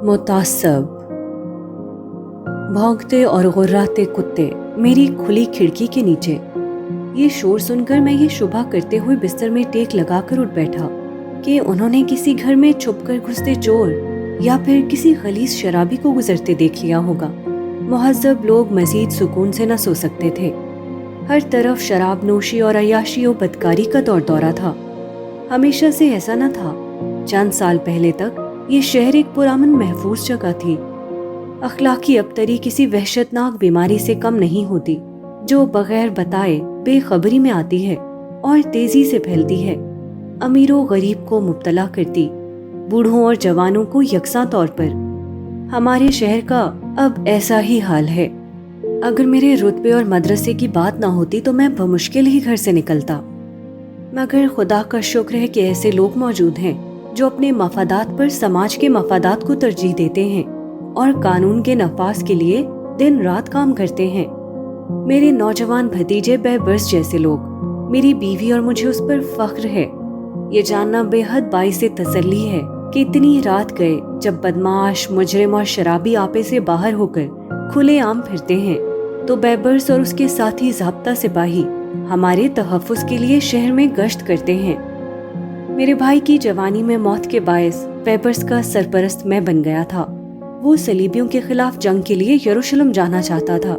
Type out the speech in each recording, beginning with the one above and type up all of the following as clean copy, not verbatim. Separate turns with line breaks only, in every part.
मुतासब। भौंकते और गुर्राते कुत्ते मेरी खुली खिड़की के नीचे। ये शोर सुनकर मैं ये शुबा करते हुए बिस्तर में टेक लगाकर उठ बैठा कि उन्होंने किसी घर में छुपकर घुसते चोर या फिर किसी खलीस शराबी को गुजरते देख लिया होगा। मुहज़्ज़ब लोग मज़ीद सुकून से न सो सकते थे। हर तरफ शराब नोशी और अय्याशी और बदकारी का दौर दौरा था। हमेशा से ऐसा न था। चंद साल पहले तक ये शहर एक पुरामन महफूज जगह थी। अखलाकी अबतरी किसी वहशतनाक बीमारी से कम नहीं होती जो बगैर बताए बेखबरी में आती है और तेजी से फैलती है। अमीरों गरीब को मुब्तला करती, बूढ़ों और जवानों को यकसा तौर पर। हमारे शहर का अब ऐसा ही हाल है। अगर मेरे रुतबे और मदरसे की बात ना होती तो मैं बमुश्किल ही घर से निकलता, मगर खुदा का शुक्र है कि ऐसे लोग मौजूद हैं जो अपने मफादात पर समाज के मफादात को तरजीह देते हैं और कानून के नफाज के लिए दिन रात काम करते हैं। मेरे नौजवान भतीजे बेबर्स जैसे लोग, मेरी बीवी और मुझे उस पर फख्र है। ये जानना बेहद बाइसे तसल्ली है कि इतनी रात गए जब बदमाश, मुजरिम और शराबी आपे से बाहर होकर खुले आम फिरते हैं तो बेबर्स और उसके साथी ज़ाब्ता सिपाही हमारे तहफ़्फ़ुज़ के लिए शहर में गश्त करते हैं। मेरे भाई की जवानी में मौत के बायस बेबर्स का सरपरस्त मैं बन गया था। वो सलीबियों के खिलाफ जंग के लिए यरूशलेम जाना चाहता था,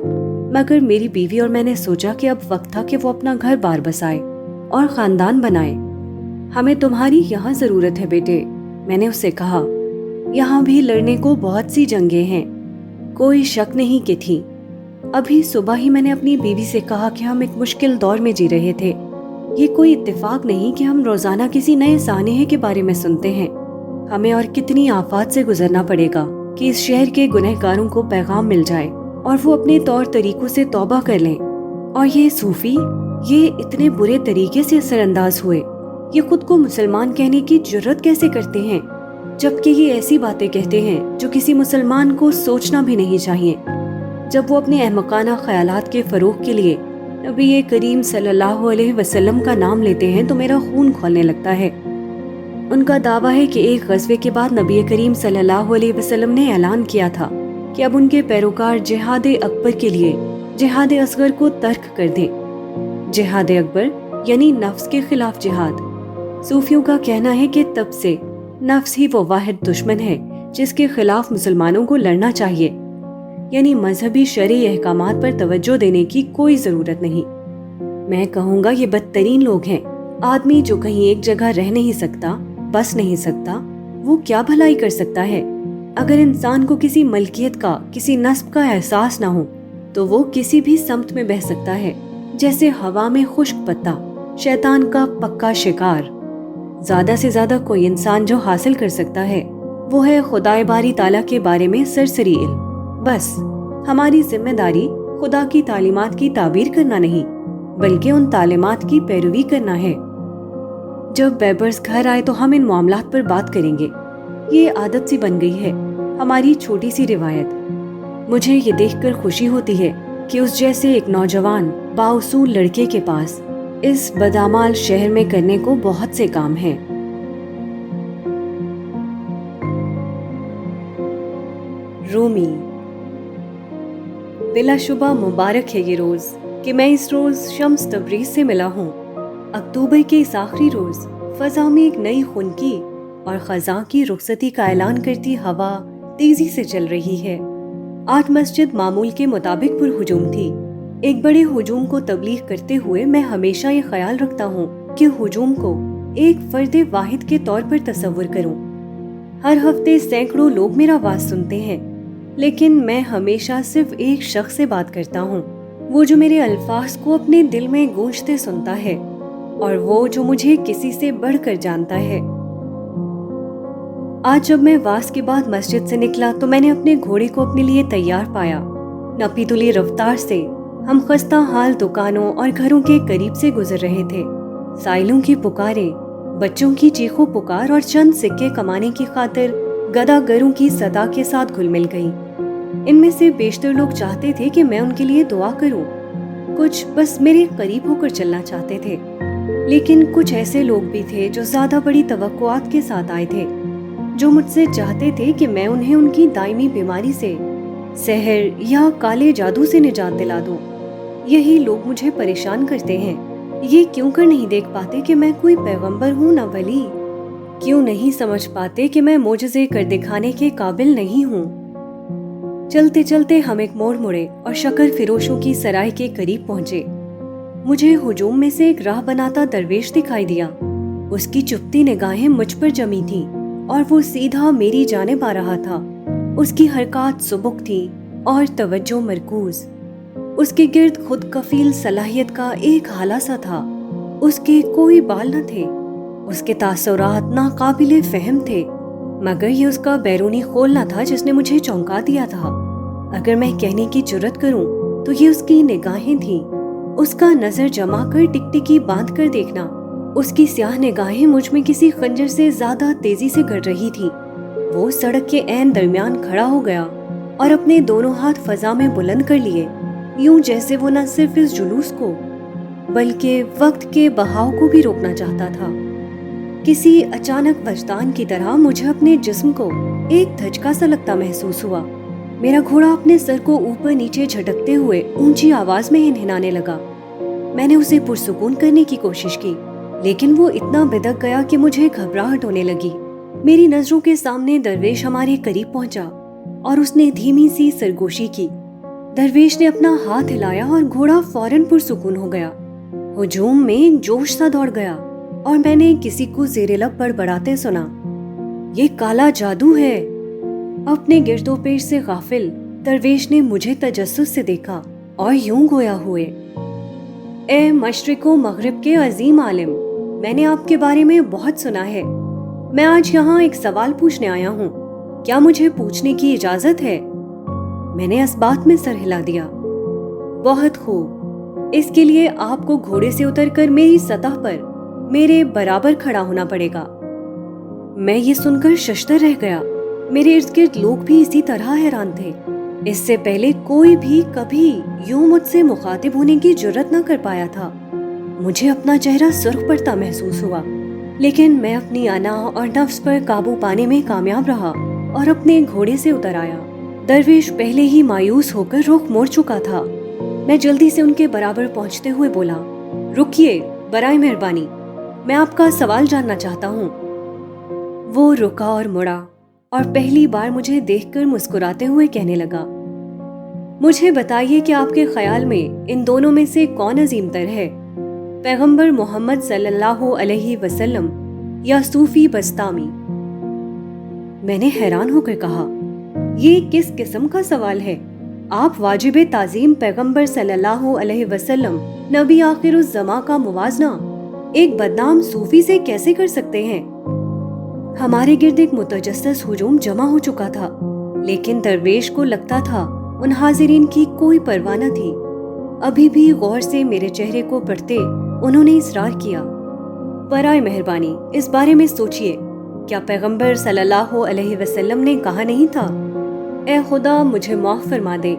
मगर मेरी बीवी और मैंने सोचा कि अब वक्त था कि वो अपना घर बार बसाए और खानदान बनाए। हमें तुम्हारी यहाँ जरूरत है बेटे, मैंने उससे कहा। यहाँ भी लड़ने को बहुत सी जंगें हैं, कोई शक नहीं कि थी। अभी सुबह ही मैंने अपनी बीवी से कहा कि हम एक मुश्किल दौर में जी रहे थे। ये कोई इत्तेफाक नहीं कि हम रोजाना किसी नए सानेहे के बारे में सुनते हैं। हमें और कितनी आफात से गुजरना पड़ेगा कि इस शहर के गुनहगारों को पैगाम मिल जाए और वो अपने तौर तरीकों से तौबा कर लें। और ये सूफी, ये इतने बुरे तरीके से असरअंदाज हुए, ये खुद को मुसलमान कहने की जुर्रत कैसे करते हैं, जबकि ये ऐसी बातें कहते हैं जो किसी मुसलमान को सोचना भी नहीं चाहिए। जब वो अपने अहमकाना ख्यालात के फरोग के लिए नबी करीम सल्लल्लाहु अलैहि वसल्लम का नाम लेते हैं तो मेरा खून खौलने लगता है। उनका दावा है कि एक ग़ज़वे के बाद नबी करीम सल्लल्लाहु अलैहि वसल्लम ने ऐलान किया था कि अब उनके पैरोकार जिहाद अकबर के लिए जिहाद असगर को तर्क कर दें। जिहाद अकबर यानी नफ्स के खिलाफ जिहाद। सूफियों का कहना है कि तब से नफ्स ही वो वाहिद दुश्मन है जिसके खिलाफ मुसलमानों को लड़ना चाहिए, यानी मजहबी शरई अहकामात पर तवज्जो देने की कोई जरूरत नहीं। मैं कहूँगा ये बदतरीन लोग हैं। आदमी जो कहीं एक जगह रह नहीं सकता, बस नहीं सकता, वो क्या भलाई कर सकता है? अगर इंसान को किसी मलकियत का, किसी नस्ब का एहसास ना हो तो वो किसी भी समत में बह सकता है, जैसे हवा में खुश्क पत्ता, शैतान का पक्का शिकार। ज्यादा से ज्यादा कोई इंसान जो हासिल कर सकता है वो है खुदाए बारी ताला के बारे में सरसरी इल्म। बस हमारी जिम्मेदारी खुदा की तालीमात की ताबीर करना नहीं, बल्कि उन तालीमात की पैरवी करना है। जब बेबर्स घर आए तो हम इन मामलात पर बात करेंगे। ये आदत सी बन गई है, हमारी छोटी सी रिवायत। मुझे ये देखकर खुशी होती है कि उस जैसे एक नौजवान बाउसूल लड़के के पास इस बदामाल शहर में करने को बहुत से काम हैं। रूमी। बिलाशुबा मुबारक है ये रोज कि मैं इस रोज शम्स तबरीज से मिला हूँ। अक्टूबर के इस आखिरी रोज फजा में एक नई खुनकी और खजा की रुखसती का ऐलान करती हवा तेजी से चल रही है। 8 मस्जिद मामूल के मुताबिक पुरहुजूम थी। एक बड़े हुजूम को तबलीग करते हुए मैं हमेशा ये ख्याल रखता हूँ कि हुजूम को एक फर्दे वाहिद के तौर पर तसव्वुर करूँ। हर हफ्ते सैकड़ों लोग मेरा वाज सुनते हैं, लेकिन मैं हमेशा सिर्फ एक शख्स से बात करता हूँ, वो जो मेरे अल्फाज को अपने दिल में गूंजते सुनता है और वो जो मुझे किसी से बढ़कर जानता है। आज जब मैं वास के बाद मस्जिद से निकला तो मैंने अपने घोड़े को अपने लिए तैयार पाया। नपी तुली रफ्तार से हम खस्ता हाल दुकानों और घरों के करीब से गुजर रहे थे। साइलों की पुकारें, बच्चों की चीखों पुकार और चंद सिक्के कमाने की खातिर गदागरों की सदा के साथ घुल मिल गई। इनमें से बेशतर लोग चाहते थे कि मैं उनके लिए दुआ करूं, कुछ बस मेरे करीब होकर चलना चाहते थे, लेकिन कुछ ऐसे लोग भी थे जो ज्यादा बड़ी तवक्कुआत के साथ आए थे। जो मुझसे चाहते थे कि मैं उन्हें उनकी दायमी बीमारी से, सहर या काले जादू से निजात दिला दूं। यही लोग मुझे परेशान करते हैं। ये क्यों कर नहीं देख पाते कि मैं कोई पैगंबर हूँ न वली? क्यों नहीं समझ पाते कि मैं मोजज़े कर दिखाने के काबिल नहीं हूँ? चलते चलते हम एक मोड़ मुड़े और शक्कर फिरोशों की सराय के करीब पहुंचे। मुझे हुजूम में से एक राह बनाता दरवेश दिखाई दिया। उसकी चुपती निगाहें मुझ पर जमी थीं और वो सीधा मेरी जानिब आ रहा था। उसकी हरकत सुबुक थी और तवज्जो मरकूज। उसके गिर्द खुद कफील सलाहियत का एक हाला सा था। उसके कोई बाल न थे। उसके तासुरात नाकाबिले फहम थे, मगर ये उसका बैरूनी खोल न था जिसने मुझे चौंका दिया था। अगर मैं कहने की जुर्रत करूं तो ये उसकी निगाहें थीं। उसका नजर जमा कर टिकटिकी बांध कर देखना। उसकी स्याह निगाहें मुझ में किसी खंजर से ज्यादा तेजी से गड़ रही थी। वो सड़क के ऐन दरमियान खड़ा हो गया और अपने दोनों हाथ फजा में बुलंद कर लिए, यूं जैसे वो न सिर्फ इस जुलूस को बल्कि वक्त के बहाव को भी रोकना चाहता था। किसी अचानक वजदान की तरह मुझे अपने जिस्म को एक धचका सा लगता महसूस हुआ। मेरा घोड़ा अपने सर को ऊपर नीचे झटकते हुए ऊंची आवाज में हिनहिनाने लगा। मैंने उसे पुरसुकून करने की कोशिश की, लेकिन वो इतना बिदक गया कि मुझे घबराहट होने लगी। मेरी नजरों के सामने दरवेश हमारे करीब पहुंचा और उसने धीमी सी सरगोशी की। दरवेश ने अपना हाथ हिलाया और घोड़ा फौरन पुरसुकून हो गया। हुजूम में एक जोश सा दौड़ गया और मैंने किसी को ज़ेरे लब बड़बड़ाते सुना, ये काला जादू है। अपने गिरदो पेश से गाफिल दरवेश ने मुझे तजस्सुस से देखा और यूं गोया हुए, ए मशरिको मगरिब के अजीम आलिम, मैंने आपके बारे में बहुत सुना है। मैं आज यहाँ एक सवाल पूछने आया हूँ। क्या मुझे पूछने की इजाजत है? मैंने इस बात में सर हिला दिया। बहुत खूब, इसके लिए आपको घोड़े से उतरकर मेरी सतह पर मेरे बराबर खड़ा होना पड़ेगा। मैं ये सुनकर शशतर रह गया। मेरे इर्द गिर्द लोग भी इसी तरह हैरान थे। इससे पहले कोई भी कभी यूं मुझसे मुखातिब होने की जुर्रत न कर पाया था। मुझे अपना चेहरा सुर्ख पड़ता महसूस हुआ, लेकिन मैं अपनी अना और नफ्स पर काबू पाने में कामयाब रहा और अपने घोड़े से उतर आया। दरवेश पहले ही मायूस होकर रुख मोड़ चुका था। मैं जल्दी से उनके बराबर पहुंचते हुए बोला, रुकिए, बराए मेहरबानी, मैं आपका सवाल जानना चाहता हूँ। वो रुका और मुड़ा और पहली बार मुझे देखकर मुस्कुराते हुए कहने लगा, मुझे बताइए कि आपके ख्याल में इन दोनों में से कौन अजीमतर है, पैगंबर मोहम्मद सल्लल्लाहु अलैहि वसल्लम या सूफी बस्तामी? मैंने हैरान होकर कहा, ये किस किस्म का सवाल है? आप वाजिब ताजीम पैगंबर सल्लल्लाहु अलैहि वसल्लम नबी आखिरुज़्ज़मा का मुवाजना एक बदनाम सूफी से कैसे कर सकते हैं? हमारे गिर्द एक मुतजस्सिस हुजूम जमा हो चुका था, लेकिन दरवेश को लगता था उन हाजिरीन की कोई परवाह न थी। अभी भी गौर से मेरे चेहरे को पढ़ते उन्होंने इसरार किया, बराए मेहरबानी इस बारे में सोचिए, क्या पैगंबर सल्लल्लाहु अलैहि वसल्लम ने कहा नहीं था, ए खुदा मुझे माफ फरमा दे,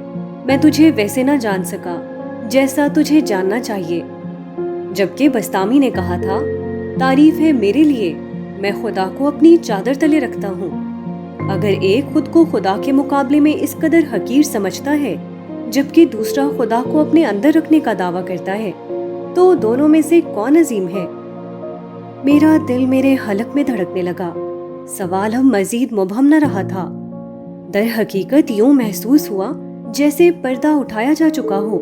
मैं तुझे वैसे न जान सका जैसा तुझे जानना चाहिए। जबकि बस्तामी ने कहा था, तारीफ है मेरे लिए, मैं खुदा को अपनी चादर तले रखता हूँ। अगर एक खुद को खुदा के मुकाबले में इस कदर हकीर समझता है, जबकि दूसरा खुदा को अपने अंदर रखने का दावा करता है, तो दोनों में से कौन अजीम है? मेरा दिल मेरे हलक में धड़कने लगा। सवाल अब मजीद मुबहम न रहा था। दर हकीकत यूं महसूस हुआ जैसे पर्दा उठाया जा चुका हो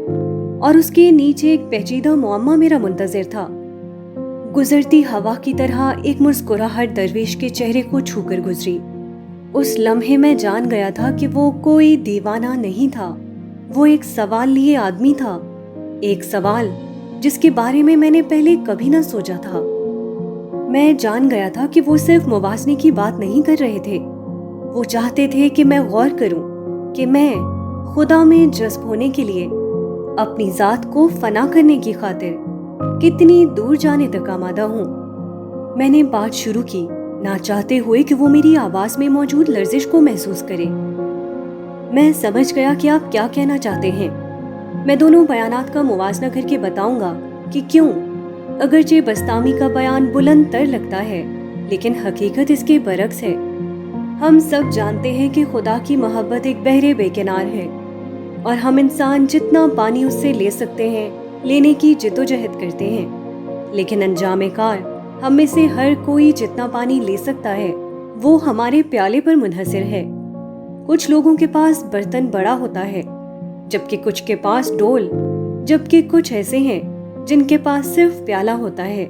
और उसके नीचे एक पेचीदा मुअम्मा मेरा मुंतजिर था। गुजरती हवा की तरह एक मुस्कुराहट दरवेश के चेहरे को छूकर गुजरी। उस लम्हे में जान गया था कि वो कोई दीवाना नहीं था, वो एक सवाल लिए आदमी था, एक सवाल जिसके बारे में मैंने पहले कभी ना सोचा था। मैं जान गया था कि वो सिर्फ मुवाज़ने की बात नहीं कर रहे थे, वो चाहते थे कि मैं गौर करूं कि मैं खुदा में जज्ब होने के लिए, अपनी जात को फना करने की खातिर कितनी दूर जाने तक आमादा हूँ। मैंने बात शुरू की, ना चाहते हुए कि वो मेरी आवाज में मौजूद लर्जिश को महसूस करे। मैं समझ गया कि आप क्या कहना चाहते हैं। मैं दोनों बयानात का मुवाजना करके बताऊंगा कि क्यों, अगरचे बस्तामी का बयान बुलंद तर लगता है, लेकिन हकीकत इसके बरक्स है। ہم سب جانتے ہیں کہ خدا کی محبت ایک بحر بے کنار ہے اور ہم انسان جتنا پانی اس سے لے سکتے ہیں لینے کی جدوجہد کرتے ہیں، لیکن انجام کار ہم میں سے ہر کوئی جتنا پانی لے سکتا ہے وہ ہمارے پیالے پر منحصر ہے۔ کچھ لوگوں کے پاس برتن بڑا ہوتا ہے، جبکہ کچھ کے پاس ڈول، جبکہ کچھ ایسے ہیں جن کے پاس صرف پیالہ ہوتا ہے۔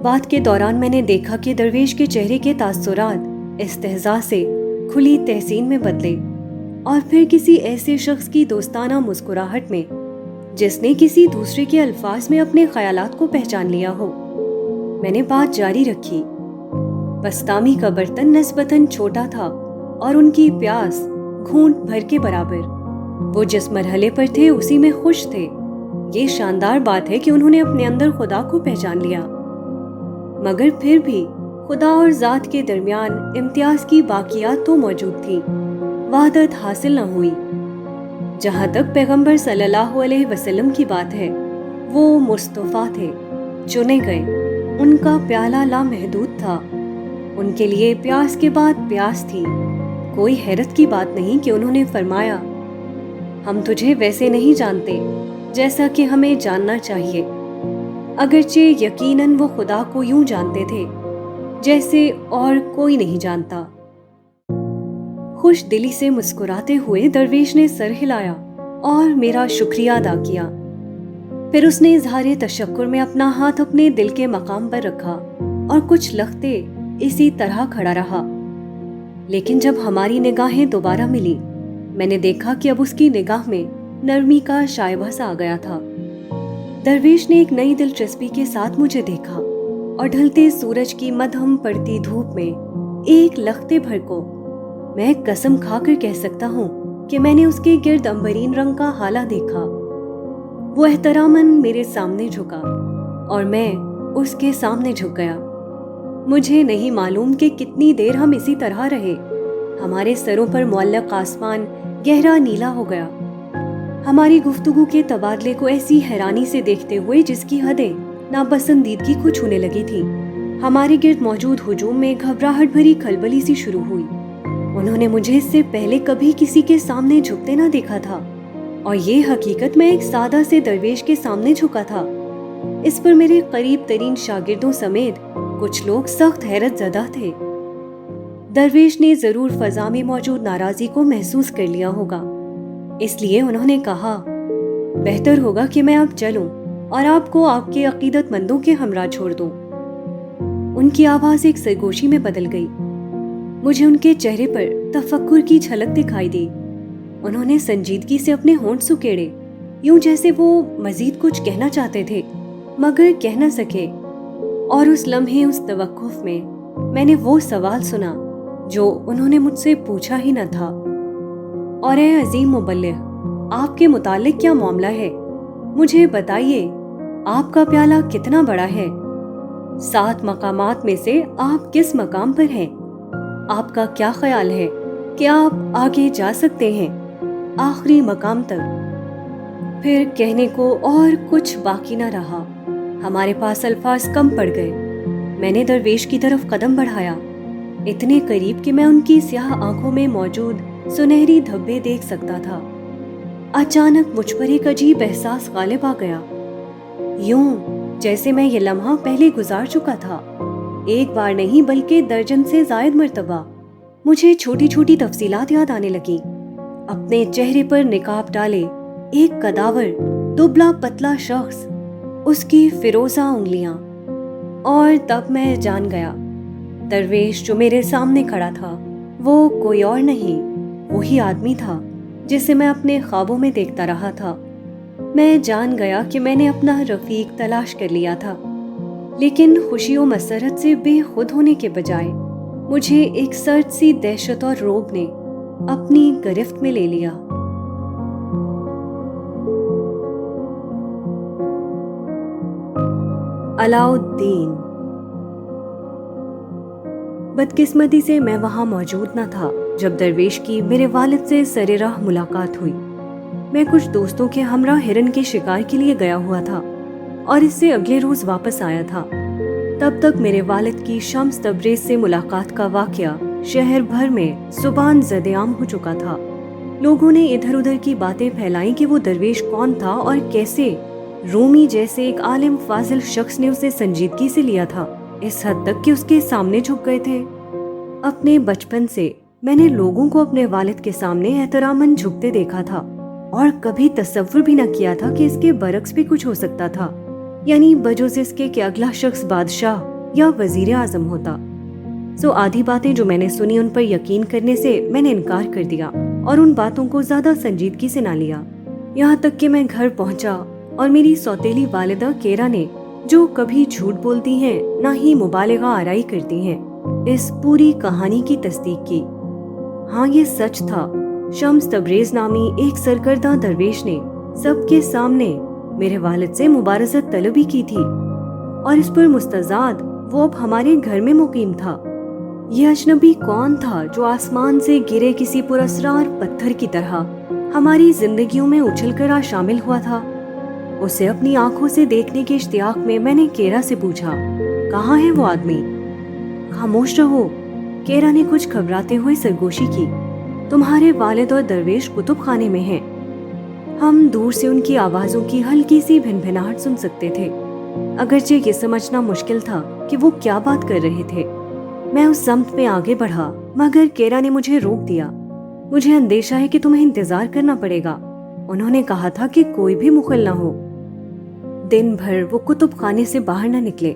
بات کے دوران میں نے دیکھا کہ درویش کے چہرے کے تاثرات استہزاء سے کھلی تحسین میں بدلے، اور پھر کسی ایسے شخص کی دوستانہ مسکراہٹ میں جس نے کسی دوسرے کے الفاظ میں اپنے خیالات کو پہچان لیا ہو۔ میں نے بات جاری رکھی۔ بستامی کا برتن نسبتاً چھوٹا تھا اور ان کی پیاس گھونٹ بھر کے برابر۔ وہ جس مرحلے پر تھے اسی میں خوش تھے۔ یہ شاندار بات ہے کہ انہوں نے اپنے اندر خدا کو پہچان لیا، مگر پھر بھی خدا اور ذات کے درمیان امتیاز کی باقیات تو موجود تھیں، وحدت حاصل نہ ہوئی۔ جہاں تک پیغمبر صلی اللہ علیہ وسلم کی بات ہے، وہ مصطفیٰ تھے، چنے گئے، ان کا پیالہ لامحدود تھا، ان کے لیے پیاس کے بعد پیاس تھی۔ کوئی حیرت کی بات نہیں کہ انہوں نے فرمایا، ہم تجھے ویسے نہیں جانتے جیسا کہ ہمیں جاننا چاہیے، اگرچہ یقیناً وہ خدا کو یوں جانتے تھے جیسے اور کوئی نہیں جانتا۔ خوش دلی سے مسکراتے ہوئے درویش نے سر ہلایا اور میرا شکریہ ادا کیا۔ پھر اس نے اظہار تشکر میں اپنا ہاتھ اپنے دل کے مقام پر رکھا اور کچھ لختے اسی طرح کھڑا رہا۔ لیکن جب ہماری نگاہیں دوبارہ ملی، میں نے دیکھا کہ اب اس کی نگاہ میں نرمی کا شائبہ سا آ گیا تھا۔ درویش نے ایک نئی دلچسپی کے ساتھ مجھے دیکھا اور ڈھلتے سورج کی مدھم پڑتی دھوپ میں ایک لختے بھر کو میں قسم کھا کر کہہ سکتا ہوں کہ میں نے اس کے گرد امبرین رنگ کا ہالہ دیکھا۔ وہ احتراماً میرے سامنے جھکا اور میں اس کے سامنے جھک گیا۔ مجھے نہیں معلوم کہ کتنی دیر ہم اسی طرح رہے۔ ہمارے سروں پر معلق آسمان گہرا نیلا ہو گیا، ہماری گفتگو کے تبادلے کو ایسی حیرانی سے دیکھتے ہوئے جس کی حدیں ناپسندیدگی کو چھونے لگی تھی۔ ہمارے گرد موجود ہجوم میں گھبراہٹ بھری کھلبلی سی شروع ہوئی۔ انہوں نے مجھے اس سے پہلے کبھی کسی کے سامنے جھکتے نہ دیکھا تھا، اور یہ حقیقت میں ایک سادہ سے درویش کے سامنے جھکا تھا۔ اس پر میرے قریب ترین شاگردوں سمیت کچھ لوگ سخت حیرت زدہ تھے۔ درویش نے ضرور فضا میں موجود ناراضی کو محسوس کر لیا ہوگا، اس لیے انہوں نے کہا، بہتر ہوگا کہ میں اب چلوں اور آپ کو آپ کے عقیدت مندوں کے ہمراہ چھوڑ دوں۔ ان کی آواز ایک سرگوشی میں بدل گئی۔ مجھے ان کے چہرے پر تفکر کی جھلک دکھائی دی۔ انہوں نے سنجیدگی سے اپنے ہونٹ سکیڑے، یوں جیسے وہ مزید کچھ کہنا چاہتے تھے مگر کہہ نہ سکے، اور اس لمحے اس توقف میں نے وہ سوال سنا جو انہوں نے مجھ سے پوچھا ہی نہ تھا، اور اے عظیم مبلغ، آپ کے متعلق کیا معاملہ ہے؟ مجھے بتائیے، آپ کا پیالہ کتنا بڑا ہے؟ 7 مقامات میں سے آپ کس مقام پر ہیں؟ آپ کا کیا خیال ہے کہ آپ آگے جا سکتے ہیں آخری مقام تک؟ پھر کہنے کو اور کچھ باقی نہ رہا، ہمارے پاس الفاظ کم پڑ گئے۔ میں نے درویش کی طرف قدم بڑھایا، اتنے قریب کہ میں ان کی سیاہ آنکھوں میں موجود سنہری دھبے دیکھ سکتا تھا۔ اچانک مجھ پر ایک عجیب احساس غالب آ گیا، یوں جیسے میں یہ لمحہ پہلے گزار چکا تھا، ایک بار نہیں بلکہ درجن سے زائد مرتبہ۔ مجھے چھوٹی چھوٹی تفصیلات یاد آنے لگیں، اپنے چہرے پر نقاب ڈالے ایک قداور دبلا پتلا شخص، اس کی فیروزہ انگلیاں، اور تب میں جان گیا درویش جو میرے سامنے کھڑا تھا وہ کوئی اور نہیں، وہی آدمی تھا جسے میں اپنے خوابوں میں دیکھتا رہا تھا۔ میں جان گیا کہ میں نے اپنا رفیق تلاش کر لیا تھا، لیکن خوشی و مسرت سے بے خود ہونے کے بجائے مجھے ایک سرد سی دہشت اور رعب نے اپنی گرفت میں لے لیا۔ علاؤالدین۔ بدقسمتی سے میں وہاں موجود نہ تھا جب درویش کی میرے والد سے سر راہ ملاقات ہوئی۔ میں کچھ دوستوں کے ہمراہ ہرن کے شکار کے لیے گیا ہوا تھا اور اس سے اگلے روز واپس آیا تھا۔ تب تک میرے والد کی شمس تبریز سے ملاقات کا واقعہ शहर भर में जुबान ज़द-ए-आम हो चुका था। लोगों ने इधर उधर की बातें फैलाई कि वो दरवेश कौन था और कैसे रूमी जैसे एक आलिम फाजिल शख्स ने उसे संजीदगी से लिया था, इस हद तक कि उसके सामने झुक गए थे। अपने बचपन से मैंने लोगों को अपने वालिद के सामने एहतरामन झुकते देखा था और कभी तसव्वुर भी न किया था कि इसके बरक्स भी कुछ हो सकता था, यानी बजुज़ इसके कि अगला शख्स बादशाह या वजीर आजम होता। सो आधी बातें जो मैंने सुनी उन पर यकीन करने से मैंने इनकार कर दिया और उन बातों को ज्यादा संजीदगी से ना लिया। यहाँ तक कि मैं घर पहुंचा और मेरी सौतेली वालिदा केरा ने, जो कभी झूठ बोलती हैं ना ही मुबालिगा आराई करती हैं, इस पूरी कहानी की तस्दीक की। हाँ, ये सच था। शम्स तबरेज नामी एक सरकर्दा दरवेश ने सबके सामने मेरे वालिद से मुबारज़त तलबी की थी और इस पर मुस्तज़ाद वो अब हमारे घर में मुकीम था। ये अजनबी कौन था जो आसमान से गिरे किसी पुरस्रार पत्थर की तरह हमारी जिंदगियों में उछलकर आ शामिल हुआ था? उसे अपनी आंखों से देखने के इश्तियाक में मैंने केरा से पूछा, कहाँ है वो आदमी? खामोश रहो, केरा ने कुछ घबराते हुए सरगोशी की। तुम्हारे वालिद और दरवेश कुतुब खाने में हैं। हम दूर से उनकी आवाजों की हल्की सी भिनभिनाहट सुन सकते थे, अगरचे ये समझना मुश्किल था कि वो क्या बात कर रहे थे। मैं उस सम्त में आगे बढ़ा, मगर केरा ने मुझे रोक दिया। मुझे अंदेशा है कि तुम्हें इंतजार करना पड़ेगा। उन्होंने कहा था कि कोई भी मुखल ना हो। दिन भर वो कुतुब खाने से बाहर न निकले।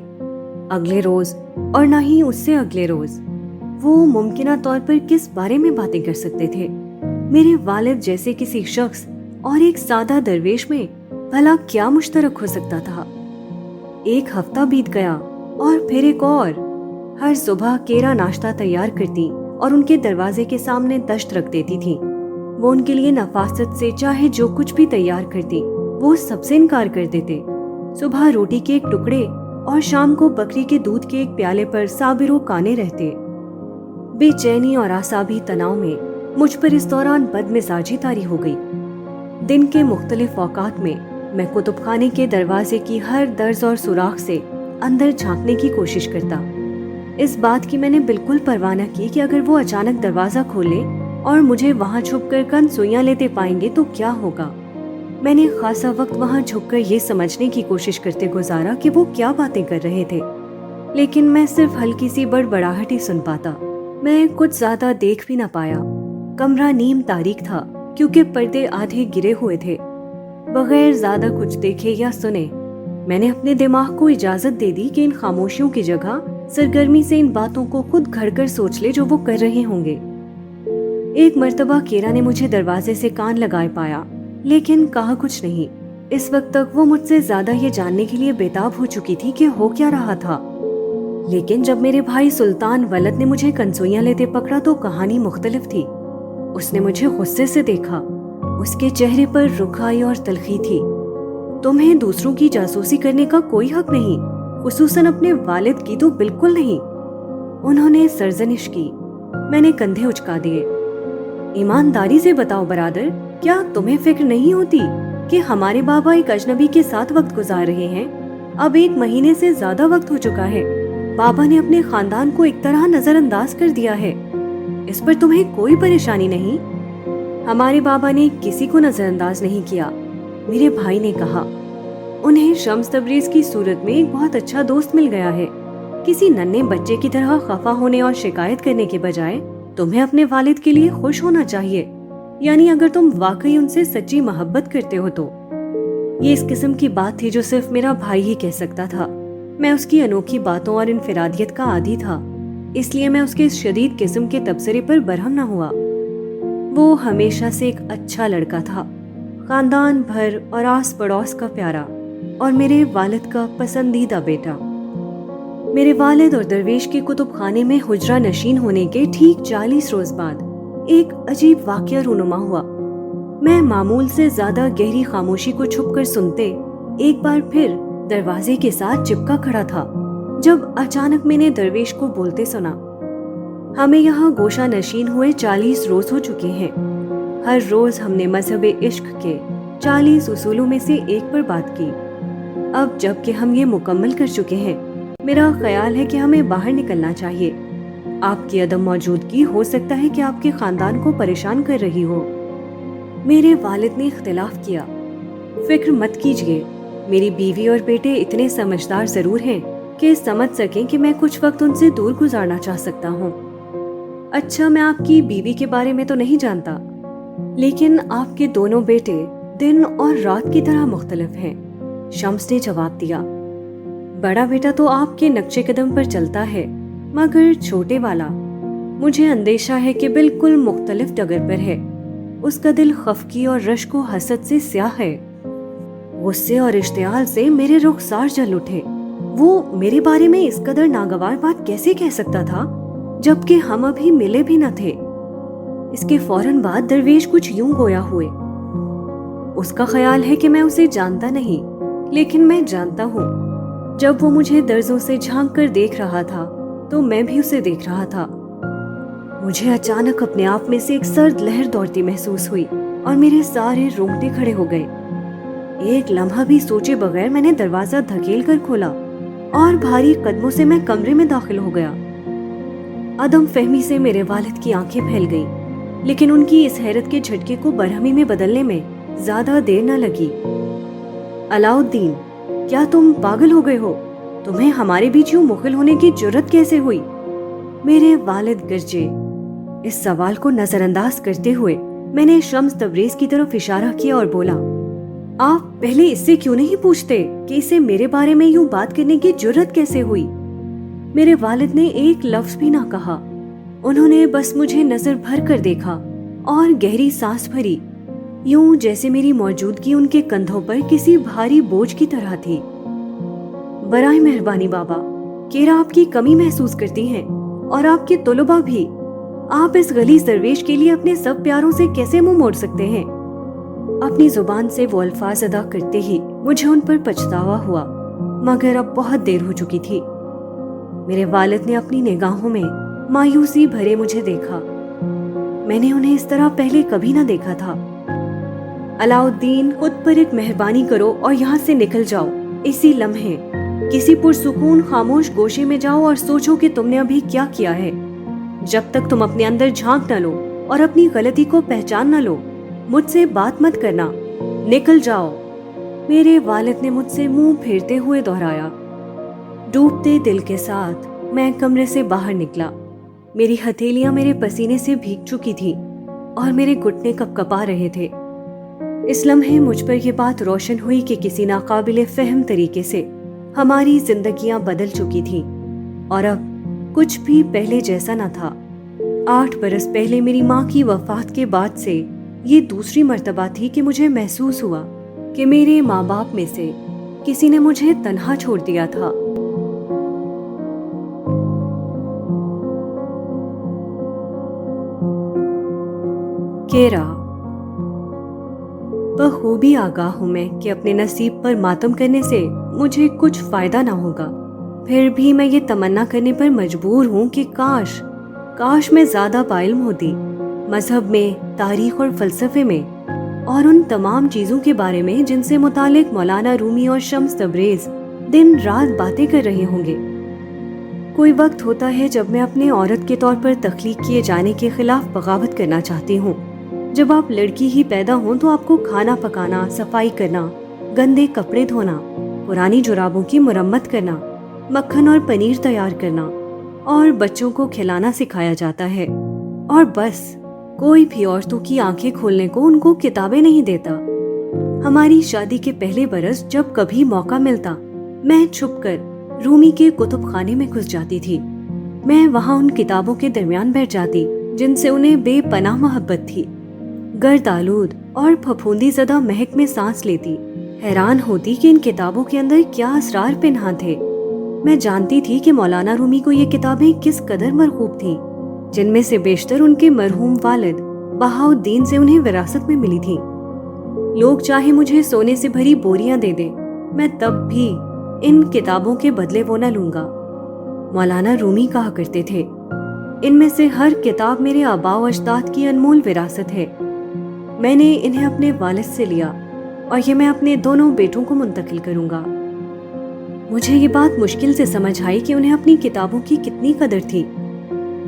अगले रोज और ना ही उससे अगले रोज वो मुमकिना तौर पर किस बारे में बातें कर सकते थे? मेरे वालिद जैसे किसी शख्स और एक सादा दरवेश में भला क्या मुश्तरक हो सकता था? एक हफ्ता बीत गया और फिर एक और। हर सुबह केरा नाश्ता तैयार करती और उनके दरवाजे के सामने दश्त रख देती थी। वो उनके लिए नफासत से चाहे जो कुछ भी तैयार करती, वो सबसे इनकार कर देते। सुबह रोटी के एक टुकड़े और शाम को बकरी के दूध के एक प्याले पर साबिरो काने रहते। बेचैनी और आसाबी तनाव में मुझ पर इस दौरान बदमिजाजी तारी हो गई। दिन के मुख्तलिफ औकात में मैं कुतुब खाने के दरवाजे की हर दर्ज और सुराख से अंदर झांकने की कोशिश करता। इस बात की मैंने बिल्कुल परवाह न की कि अगर वो अचानक दरवाजा खोले और मुझे वहां छुपकर कन सुइयां लेते पाएंगे तो क्या होगा। मैंने खासा वक्त वहां झुककर ये समझने की कोशिश करते गुजारा कि वो क्या बातें कर रहे थे, लेकिन मैं सिर्फ हल्की सी बड़बड़ाहट ही सुन पाता। मैं कुछ ज्यादा देख भी न पाया। कमरा नीम तारीक था क्योंकि पर्दे आधे गिरे हुए थे। बगैर ज्यादा कुछ देखे या सुने मैंने अपने दिमाग को इजाजत दे दी कि इन खामोशियों की जगह सरगर्मी से इन बातों को खुद घर कर सोच ले जो वो कर रहे होंगे। एक मर्तबा केरा ने मुझे दरवाजे से कान लगाए पाया, लेकिन कहा कुछ नहीं। इस वक्त तक वो मुझसे ज्यादा ये जानने के लिए बेताब हो चुकी थी कि हो क्या रहा था। लेकिन जब मेरे भाई सुल्तान वलद ने मुझे कंसोइयां लेते पकड़ा तो कहानी मुख्तलिफ थी। उसने मुझे गुस्से से देखा। उसके चेहरे पर रुखाई और तलखी थी। तुम्हें दूसरों की जासूसी करने का कोई हक नहीं, खुसूसन अपने वालिद की तो बिल्कुल नहीं। उन्होंने सरजनिश की। मैंने कंधे उचका दिए। ईमानदारी से बताओ बरादर, क्या तुम्हें फिक्र नहीं होती कि हमारे बाबा एक अजनबी के साथ वक्त गुजार रहे हैं? अब 1 महीने से ज्यादा वक्त हो चुका है। बाबा ने अपने खानदान को एक तरह नजरअंदाज कर दिया है। इस पर तुम्हें कोई परेशानी नहीं? हमारे बाबा ने किसी को नजरअंदाज नहीं किया, मेरे भाई ने कहा। उन्हें शम्स तबरेज की सूरत में एक बहुत अच्छा दोस्त मिल गया है। किसी नन्हे बच्चे की तरह खफा होने और शिकायत करने के बजाय तुम्हें अपने वालिद के लिए खुश होना चाहिए, यानी अगर तुम वाकई उनसे सच्ची मोहब्बत करते हो तो। ये इस किस्म की बात थी जो सिर्फ मेरा भाई ही कह सकता था। मैं उसकी अनोखी बातों और इनफिरादियत का आदी था, इसलिए मैं उसके इस शदीद किस्म के तबसरे पर बरहम न हुआ। वो हमेशा से एक अच्छा लड़का था, खानदान भर और आस पड़ोस का प्यारा और मेरे वालिद का पसंदीदा बेटा। मेरे वालिद और दरवेश के कुतुब खाने में हुजरा नशीन होने के ठीक 40 रोज बाद एक अजीब वाकया रूनुमा हुआ। मैं मामूल से ज्यादा गहरी खामोशी को छुपकर सुनते एक बार फिर दरवाजे के साथ चिपका खड़ा था, जब अचानक मैंने दरवेश को बोलते सुना, हमें यहाँ गोशा नशीन हुए 40 रोज हो चुके हैं। हर रोज हमने मजहब इश्क के 40 उसूलों में से एक पर बात की। अब जबकि हम ये मुकम्मल कर चुके हैं, मेरा ख्याल है कि हमें बाहर निकलना चाहिए। آپ کی عدم موجودگی ہو سکتا ہے کہ آپ کے خاندان کو پریشان کر رہی ہو۔ میرے والد نے اختلاف کیا۔ فکر مت کیجیے، میری بیوی اور بیٹے اتنے سمجھدار ضرور ہیں کہ سمجھ سکیں کہ میں کچھ وقت ان سے دور گزارنا چاہ سکتا ہوں۔ اچھا، میں آپ کی بیوی کے بارے میں تو نہیں جانتا، لیکن آپ کے دونوں بیٹے دن اور رات کی طرح مختلف ہیں، شمس نے جواب دیا۔ بڑا بیٹا تو آپ کے نقشے قدم پر چلتا ہے، مگر چھوٹے والا، مجھے اندیشہ ہے کہ بالکل مختلف ڈگر پر ہے۔ اس کا دل خفگی اور رشک و حسد سے سیاہ ہے۔ غصے اور اشتعال سے میرے رخسار جل اٹھے۔ وہ میرے بارے میں اس قدر ناگوار بات کیسے کہہ سکتا تھا جبکہ ہم ابھی ملے بھی نہ تھے؟ اس کے فوراً بعد درویش کچھ یوں گویا ہوئے۔ اس کا خیال ہے کہ میں اسے جانتا نہیں، لیکن میں جانتا ہوں۔ جب وہ مجھے درزوں سے جھانک کر دیکھ رہا تھا تو میں بھی اسے دیکھ رہا تھا۔ مجھے اچانک اپنے آپ میں سے ایک سرد لہر دوڑتی محسوس ہوئی اور میرے سارے رونگٹے کھڑے ہو گئے۔ ایک لمحہ بھی سوچے بغیر میں نے دروازہ دھکیل کر کھولا اور بھاری قدموں سے میں کمرے میں داخل ہو گیا۔ عدم فہمی سے میرے والد کی آنکھیں پھیل گئیں، لیکن ان کی اس حیرت کے جھٹکے کو برہمی میں بدلنے میں زیادہ دیر نہ لگی۔ علاؤالدین، کیا تم پاگل ہو گئے ہو؟ تمہیں ہمارے بیچ یوں مخل ہونے کی جرت کیسے ہوئی؟ میرے والد گرجے۔ اس سوال کو نظر انداز کرتے ہوئے میں نے شمس تبریز کی طرف اشارہ کیا اور بولا، آپ پہلے اس سے کیوں نہیں پوچھتے کہ اسے میرے بارے میں یوں بات کرنے کی جرت کیسے ہوئی؟ میرے والد نے ایک لفظ بھی نہ کہا۔ انہوں نے بس مجھے نظر بھر کر دیکھا اور گہری سانس بھری، یوں جیسے میری موجودگی ان کے کندھوں پر کسی بھاری بوجھ کی طرح تھی۔ برائے مہربانی بابا، کیرا آپ کی کمی محسوس کرتی ہیں، اور آپ کے طلباء بھی۔ آپ اس غلیظ درویش کے لیے اپنے سب پیاروں سے کیسے منہ موڑ سکتے ہیں؟ اپنی زبان سے وہ الفاظ ادا کرتے ہی مجھے ان پر پچھتاوا ہوا، مگر اب بہت دیر ہو چکی تھی۔ میرے والد نے اپنی نگاہوں میں مایوسی بھرے مجھے دیکھا۔ میں نے انہیں اس طرح پہلے کبھی نہ دیکھا تھا۔ علاؤالدین، خود پر ایک مہربانی کرو اور یہاں سے نکل جاؤ اسی لمحے۔ کسی پرسکون خاموش گوشے میں جاؤ اور سوچو کہ تم نے ابھی کیا کیا ہے۔ جب تک تم اپنے اندر جھانک نہ لو اور اپنی غلطی کو پہچان نہ لو، مجھ سے بات مت کرنا۔ نکل جاؤ، میرے والد نے مجھ سے منہ پھیرتے ہوئے دہرایا۔ ڈوبتے دل کے ساتھ میں کمرے سے باہر نکلا۔ میری ہتھیلیاں میرے پسینے سے بھیگ چکی تھیں اور میرے گھٹنے کپ کپا رہے تھے۔ اس لمحے مجھ پر یہ بات روشن ہوئی کہ کسی ناقابل فہم طریقے سے ہماری زندگیاں بدل چکی تھیں اور اب کچھ بھی پہلے جیسا نہ تھا۔ 8 برس پہلے میری ماں کی وفات کے بعد سے یہ دوسری مرتبہ تھی کہ مجھے محسوس ہوا کہ میرے ماں باپ میں سے کسی نے مجھے تنہا چھوڑ دیا تھا۔ کیرا، بخوبی آگاہ ہوں میں کہ اپنے نصیب پر ماتم کرنے سے مجھے کچھ فائدہ نہ ہوگا، پھر بھی میں یہ تمنا کرنے پر مجبور ہوں کہ کاش میں زیادہ باعلم ہوتی، مذہب میں، تاریخ اور فلسفے میں، اور ان تمام چیزوں کے بارے میں جن سے متعلق مولانا رومی اور شمس تبریز دن رات باتیں کر رہے ہوں گے۔ کوئی وقت ہوتا ہے جب میں اپنے عورت کے طور پر تخلیق کیے جانے کے خلاف بغاوت کرنا چاہتی ہوں۔ جب آپ لڑکی ہی پیدا ہوں تو آپ کو کھانا پکانا، صفائی کرنا، گندے کپڑے دھونا، پرانی جرابوں کی مرمت کرنا، مکھن اور پنیر تیار کرنا اور بچوں کو کھلانا سکھایا جاتا ہے، اور بس کوئی بھی عورتوں کی آنکھیں کھولنے کو ان کو کتابیں نہیں دیتا۔ ہماری شادی کے پہلے برس جب کبھی موقع ملتا، میں چھپ کر رومی کے کتب خانے میں گھس جاتی تھی۔ میں وہاں ان کتابوں کے درمیان بیٹھ جاتی جن سے انہیں بے پناہ محبت تھی، گرد آلود اور پھپھوندی زدہ مہک میں سانس لیتی، حیران ہوتی کہ ان کتابوں کے اندر کیا اسرار پنہاں تھے۔ میں جانتی تھی کہ مولانا رومی کو یہ کتابیں کس قدر مرغوب تھیں، جن میں سے بیشتر ان کے مرحوم والد بہاؤالدین سے انہیں وراثت میں ملی تھیں۔ لوگ چاہے مجھے سونے سے بھری بوریاں دے دیں، میں تب بھی ان کتابوں کے بدلے وہ نہ لوں گا۔ مولانا رومی کہا کرتے تھے، ان میں سے ہر کتاب میرے آباء و اجداد کی انمول وراثت ہے۔ میں نے انہیں اپنے والد سے لیا اور یہ میں اپنے دونوں بیٹوں کو منتقل کروں گا۔ مجھے یہ بات مشکل سے سمجھ آئی کہ انہیں اپنی کتابوں کی کتنی قدر تھی۔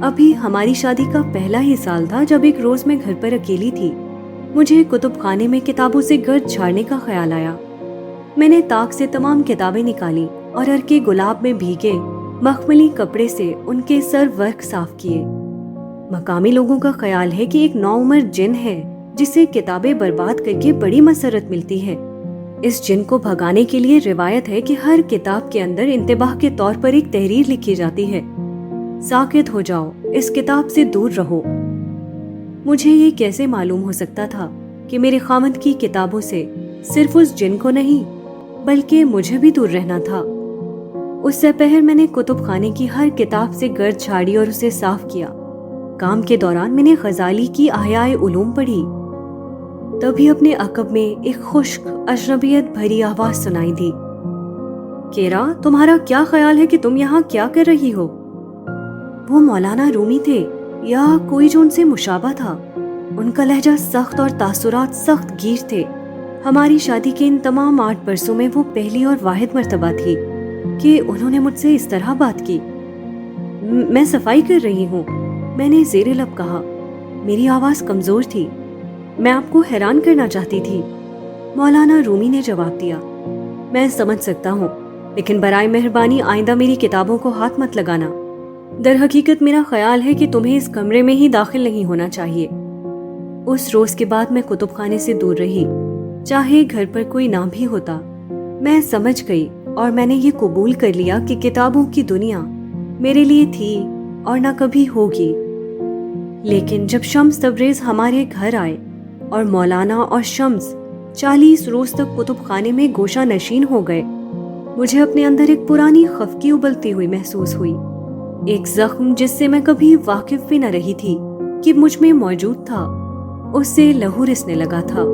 ابھی ہماری شادی کا پہلا ہی سال تھا جب ایک روز میں گھر پر اکیلی تھی۔ مجھے کتب خانے میں کتابوں سے گرد جھاڑنے کا خیال آیا۔ میں نے طاق سے تمام کتابیں نکالی اور ہر کے گلاب میں بھیگے مخملی کپڑے سے ان کے سر ورق صاف کیے۔ مقامی لوگوں کا خیال ہے کہ ایک نوعمر جن ہے جسے کتابیں برباد کر کے بڑی مسرت ملتی ہے۔ اس جن کو بھگانے کے لیے روایت ہے کہ ہر کتاب کے اندر انتباہ کے طور پر ایک تحریر لکھی جاتی ہے: ساکت ہو جاؤ، اس کتاب سے دور رہو۔ مجھے یہ کیسے معلوم ہو سکتا تھا کہ میرے خامند کی کتابوں سے صرف اس جن کو نہیں بلکہ مجھے بھی دور رہنا تھا۔ اس سے پہر میں نے کتب خانے کی ہر کتاب سے گرد جھاڑی اور اسے صاف کیا۔ کام کے دوران میں نے غزالی کی احیاء علوم پڑھی۔ تبھی اپنے عقب میں ایک خشک اجنبیت بھری آواز سنائی دی: کیرا، تمہارا کیا خیال ہے کہ تم یہاں کیا کر رہی ہو؟ وہ مولانا رومی تھے یا کوئی جو ان سے مشابہ تھا۔ ان کا لہجہ سخت اور تاثرات سخت گیر تھے۔ ہماری شادی کے ان تمام 8 برسوں میں وہ پہلی اور واحد مرتبہ تھی کہ انہوں نے مجھ سے اس طرح بات کی۔ میں صفائی کر رہی ہوں، میں نے زیر لب کہا۔ میری آواز کمزور تھی۔ میں آپ کو حیران کرنا چاہتی تھی۔ مولانا رومی نے جواب دیا: میں سمجھ سکتا ہوں، لیکن برائے مہربانی آئندہ میری کتابوں کو ہاتھ مت لگانا۔ در حقیقت میرا خیال ہے کہ تمہیں اس کمرے میں ہی داخل نہیں ہونا چاہیے۔ اس روز کے بعد میں کتب خانے سے دور رہی، چاہے گھر پر کوئی نہ بھی ہوتا۔ میں سمجھ گئی اور میں نے یہ قبول کر لیا کہ کتابوں کی دنیا میرے لیے تھی اور نہ کبھی ہوگی۔ لیکن جب شمس تبریز ہمارے گھر آئے اور مولانا اور شمس 40 روز تک کتب خانے میں گوشہ نشین ہو گئے، مجھے اپنے اندر ایک پرانی خفگی ابلتی ہوئی محسوس ہوئی۔ ایک زخم جس سے میں کبھی واقف بھی نہ رہی تھی کہ مجھ میں موجود تھا، اس سے لہو رسنے لگا تھا۔